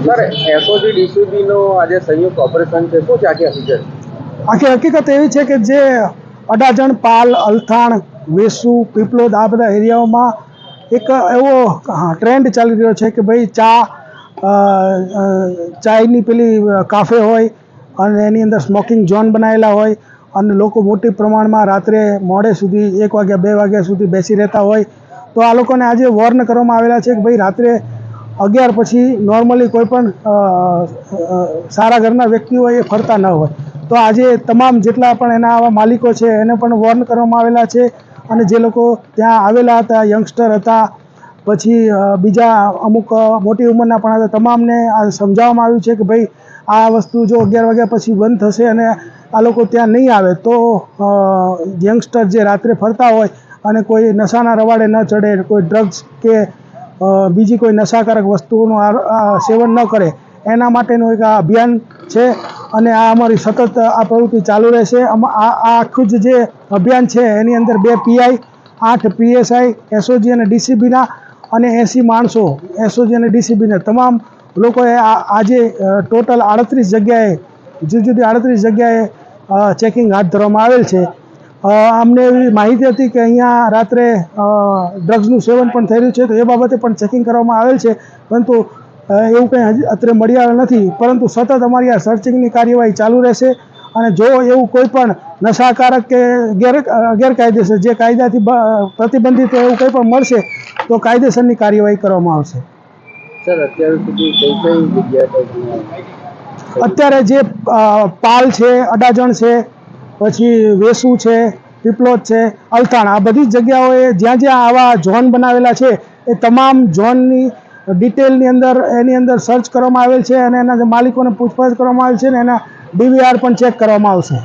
Sir SOG ડીસીબીનો આજે સંયુક્ત operation છે, શું છે આખી હકીકત? આખી હકીકત એવી છે કે જે અડાજણ, પાલ, અલથાણ, વેસુ, પીપલોદ આ બધા એરિયાઓમાં એક એવો ટ્રેન્ડ ચાલી રહ્યો છે કે ભાઈ ચાયની પેલી કાફે હોય અને એની અંદર સ્મોકિંગ ઝોન બનાવેલા હોય અને લોકો મોટી પ્રમાણમાં રાત્રે મોડે સુધી 1 વાગ્યા 2 વાગ્યા સુધી બેસી રહેતા હોય. તો આ લોકોને આજે વોર્ન કરવામાં આવેલા છે કે ભાઈ રાત્રે 11 પછી નોર્મલી કોઈ પણ સારા ઘરના વ્યક્તિ હોય એ ફરતા ન હોય. તો આજે તમામ જેટલા પણ એના આવા માલિકો છે એને પણ વોર્ન કરવામાં આવેલા છે અને જે લોકો ત્યાં આવેલા હતા, યંગસ્ટર હતા, પછી બીજા અમુક મોટી ઉંમરના પણ હતા, તમામને આ સમજાવવામાં આવ્યું છે કે ભાઈ આ વસ્તુ જો 11 વાગ્યા પછી બંધ થશે અને આ લોકો ત્યાં નહીં આવે તો યંગસ્ટર જે રાત્રે ફરતા હોય અને કોઈ નશાના રવાડે ન ચડે, કોઈ ડ્રગ્સ કે બીજી કોઈ નશાકારક વસ્તુઓનું સેવન ન કરે એના માટેનું એક આ અભિયાન છે અને આ અમારી સતત આ પ્રવૃત્તિ ચાલુ રહેશે. આ આખું જે અભિયાન છે એની અંદર 2 પીઆઈ, 8 પીએસઆઈ, એસઓજી અને ડીસીબીના અને 80 માણસો એસઓજી અને ડીસીબીના તમામ લોકોએ આજે ટોટલ 38 જગ્યાએ જુદી જુદી 38 જગ્યાએ ચેકિંગ હાથ ધરવામાં આવેલ છે. અમને એવી માહિતી હતી કે અહીંયા રાત્રે ડ્રગ્સનું સેવન પણ થઈ રહ્યું છે, તો એ બાબતે પણ ચેકિંગ કરવામાં આવેલ છે, પરંતુ એવું કંઈ હજી અત્યારે મળી આવેલ નથી. પરંતુ સતત અમારી આ સર્ચિંગની કાર્યવાહી ચાલુ રહેશે અને જો એવું કોઈ પણ નશાકારક કે ગેરકાયદેસર જે કાયદાથી પ્રતિબંધિત એવું કંઈ પણ મળશે તો કાયદેસરની કાર્યવાહી કરવામાં આવશે. સર અત્યાર સુધી કઈ જગ્યાએ અત્યારે જે પાલ છે, અડાજણ છે, પછી વેસુ છે, પીપલોદ છે, અલથાણ આ બધી જ જગ્યાઓએ જ્યાં જ્યાં આવા ઝોન બનાવેલા છે એ તમામ ઝોનની ડિટેલની અંદર એની અંદર સર્ચ કરવામાં આવેલ છે અને એના માલિકોને પૂછપરછ કરવામાં આવેલ છે અને એના ડીવીઆર પણ ચેક કરવામાં આવશે.